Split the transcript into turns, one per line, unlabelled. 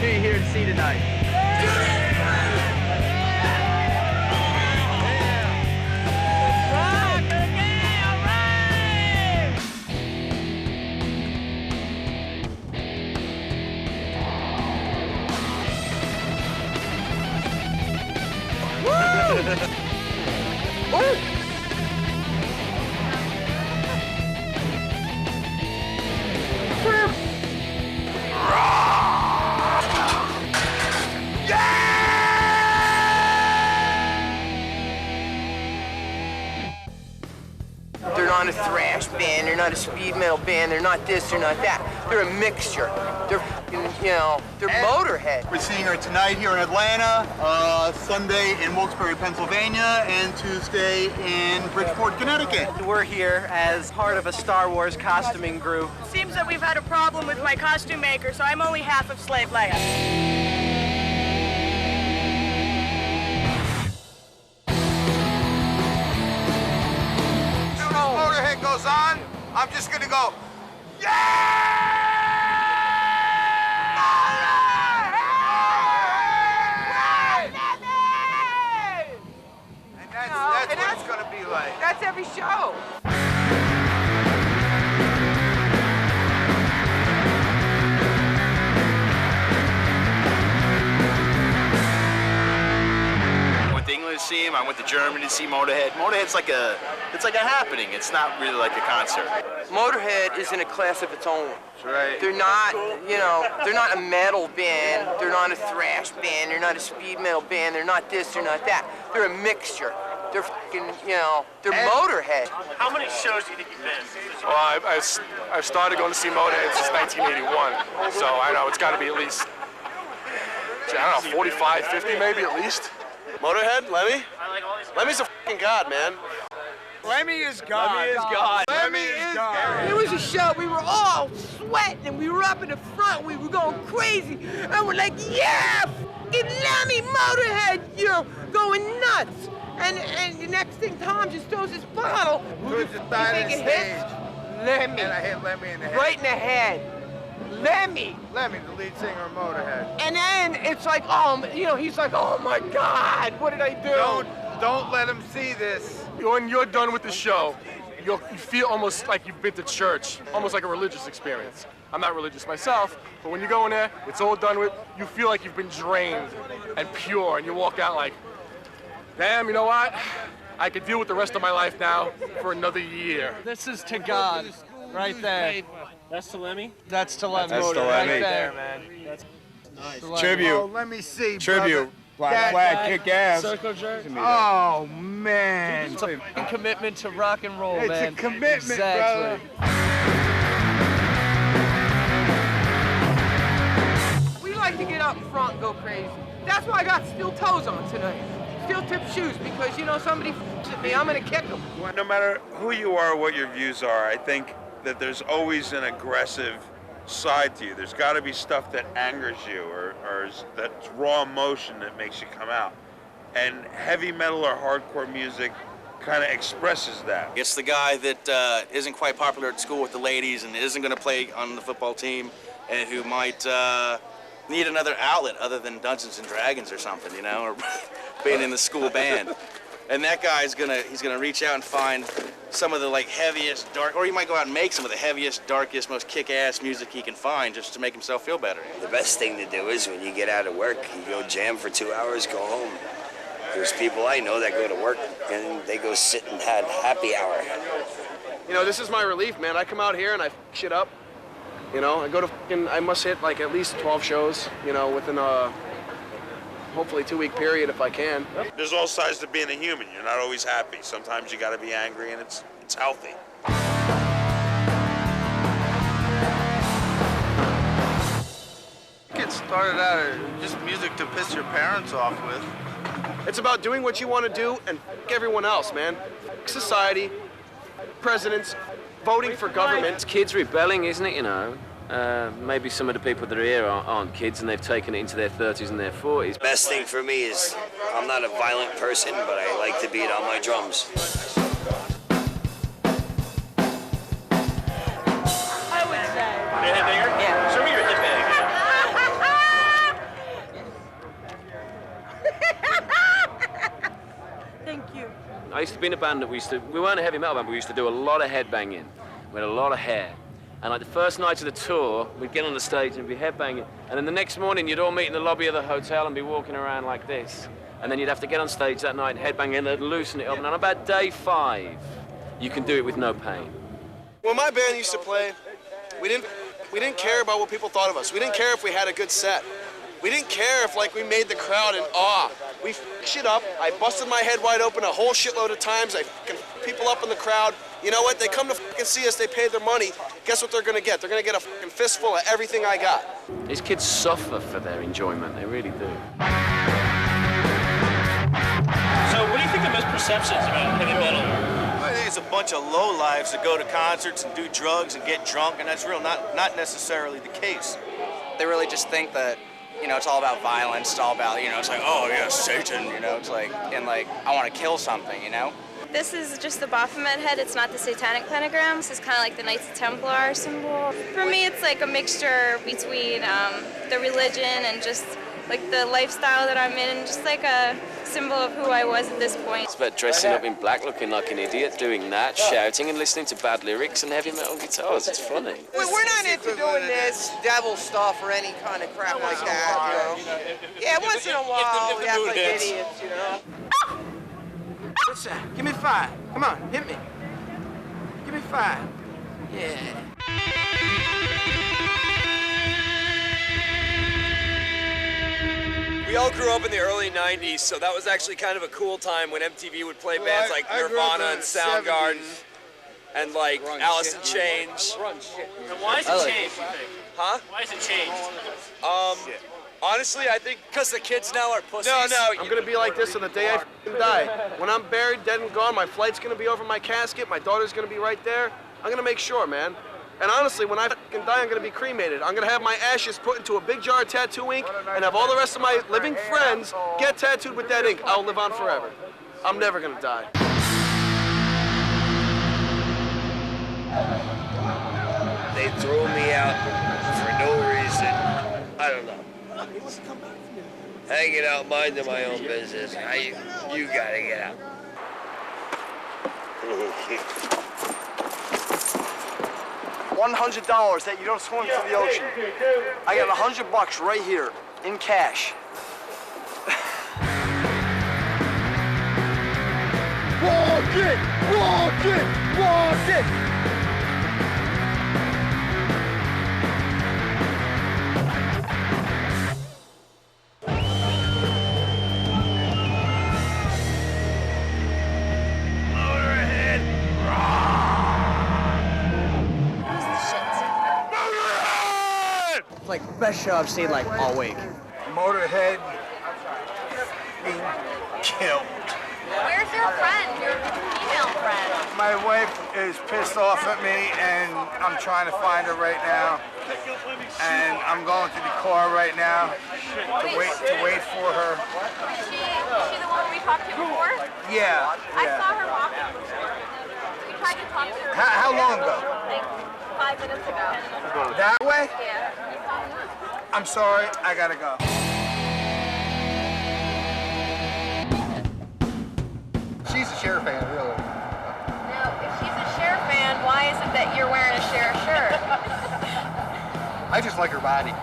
are you here to see tonight? They're not a thrash band, they're not a speed metal band, they're not this, they're not that. They're a mixture. They're, they're Motorhead.
We're seeing her tonight here in Atlanta, Sunday in Wilkes-Barre, Pennsylvania, and Tuesday in Bridgeport, Connecticut.
We're here as part of a Star Wars costuming group.
Seems that we've had a problem with my costume maker, so I'm only half of Slave Leia.
Motorhead goes on, I'm just gonna go, yeah! And that's what it's gonna be like.
That's every show.
To see him. I went to Germany to see Motorhead. Motorhead's like a happening. It's not really like a concert.
Motorhead is in a class of its own.
That's right.
They're not, they're not a metal band, they're not a thrash band, they're not a speed metal band, they're not this, they're not that. They're a mixture. They're fucking, they're Motorhead.
How many shows do you think you've been?
Well, I've started going to see Motorhead since 1981, so I know it's got to be at least, I don't know, 45, 50 maybe at least.
Motorhead, Lemmy? Lemmy's a fucking god, man.
Lemmy is God.
Lemmy is God.
Lemmy is God.
There was a show, we were all sweating, and we were up in the front, we were going crazy, and we're like, yeah, fucking Lemmy, Motorhead, going nuts. And the next thing, Tom just throws his bottle.
Who's the side of the stage?
Lemmy.
And I hit Lemmy in the head.
Right in the head. Lemmy.
Lemmy, the lead singer of Motorhead.
And then it's like, he's like, oh my God, what did I do?
Don't let him see this.
When you're done with the show, you feel almost like you've been to church, almost like a religious experience. I'm not religious myself, but when you go in there, it's all done with, you feel like you've been drained and pure, and you walk out like, damn, you know what? I could deal with the rest of my life now for another year.
This is to God, right there.
That's to Lemmy?
That's to Lemmy.
That's to
right
Lemmy.
there.
man. That's nice.
Tribute.
Oh, let me see,
Tribute. Black flag, kick ass.
Circle jerk.
Oh, man.
It's a commitment to rock and roll,
It's
man.
a commitment,
exactly.
We like to get up front and go crazy. That's why I got steel toes on tonight. Steel tip shoes, because, somebody f***s at me, I'm gonna kick them.
No matter who you are, what your views are, I think that there's always an aggressive side to you. There's got to be stuff that angers you or that's raw emotion that makes you come out. And heavy metal or hardcore music kind of expresses that.
It's the guy that isn't quite popular at school with the ladies and isn't going to play on the football team and who might need another outlet other than Dungeons and Dragons or something, or being in the school band. And that guy's he's gonna reach out and find some of the heaviest, or he might go out and make some of the heaviest, darkest, most kick-ass music he can find just to make himself feel better.
The best thing to do is when you get out of work, you go jam for 2 hours, go home. There's people I know that go to work and they go sit and have happy hour.
This is my relief, man. I come out here and I f shit up. I go to I must hit at least 12 shows, within a hopefully 2-week period if I can.
There's all sides to being a human. You're not always happy. Sometimes you got to be angry, and it's healthy.
It started out as just music to piss your parents off with.
It's about doing what you want to do and f everyone else, man. F society, presidents, voting for government.
It's kids rebelling, isn't it, Maybe some of the people that are here aren't kids and they've taken it into their 30s and their 40s.
Best thing for me is I'm not a violent person, but I like to beat on my drums.
I would say.
You're a headbanger?
Yeah.
Show me your headbang.
I used to be in a band that we weren't a heavy metal band, but we used to do a lot of headbanging. We had a lot of hair. And like the first night of the tour, we'd get on the stage and be headbanging. And then the next morning, you'd all meet in the lobby of the hotel and be walking around like this. And then you'd have to get on stage that night and headbang, and they'd loosen it up. And on about day 5, you can do it with no pain.
When my band used to play, we didn't care about what people thought of us. We didn't care if we had a good set. We didn't care if like we made the crowd in awe. We f***ed shit up. I busted my head wide open a whole shitload of times. I f***ing people up in the crowd. You know what? They come to f***ing see us. They paid their money. Guess what they're gonna get? They're gonna get a f***ing fistful of everything I got.
These kids suffer for their enjoyment. They really do.
So what do you think the misperceptions about heavy metal are?
I think it's a bunch of lowlifes that go to concerts and do drugs and get drunk, and that's not necessarily the case.
They really just think that, you know, it's all about violence. It's all about, you know, it's like, oh yeah, Satan, you know, it's like, and like, I want to kill something, you know?
This is just the Baphomet head. It's not the satanic pentagram. This is kind of like the Knights Templar symbol. For me, it's like a mixture between the religion and just like the lifestyle that I'm in, just like a symbol of who I was at this point.
It's about dressing up in black, looking like an idiot, doing that, shouting and listening to bad lyrics and heavy metal guitars. It's funny.
We're not into doing this devil stuff or any kind of crap like that, you know? Yeah, once in a while, we act like idiots, you know? What's that? Give me 5. Come on, hit me. Give me 5. Yeah.
We all grew up in the early 90s, so that was actually kind of a cool time when MTV would play bands like Nirvana and Soundgarden and like Alice in Chains.
And why is it changed, you think?
Huh?
Why is it changed?
Honestly, I think because the kids now are pussies.
No, I'm gonna be like this on the day I f***ing die. When I'm buried, dead and gone, my flight's gonna be over my casket, my daughter's gonna be right there. I'm gonna make sure, man. And honestly, when I f***ing die, I'm gonna be cremated. I'm gonna have my ashes put into a big jar of tattoo ink and have all the rest of my living friends get tattooed with that ink. I'll live on forever. I'm never gonna die.
They throw me out for no reason. I don't know. Hanging out, minding my own business. You gotta get out.
$100 that you don't swim into the ocean. I got $100 right here in cash.
Walk it! Walk it! Walk it!
It's like the best show I've seen like all week.
Motorhead being killed.
Where's your friend, your female friend?
My wife is pissed off at me, and I'm trying to find her right now. And I'm going to the car right now to wait for her.
Is she the one we talked to before?
Yeah.
I saw her walking. We tried to talk to her.
How long ago?
Like 5 minutes ago.
That way?
Yeah.
I'm sorry, I gotta go.
She's a Cher fan, really.
Now, if she's a Cher fan, why is it that you're wearing a Cher shirt?
I just like her body.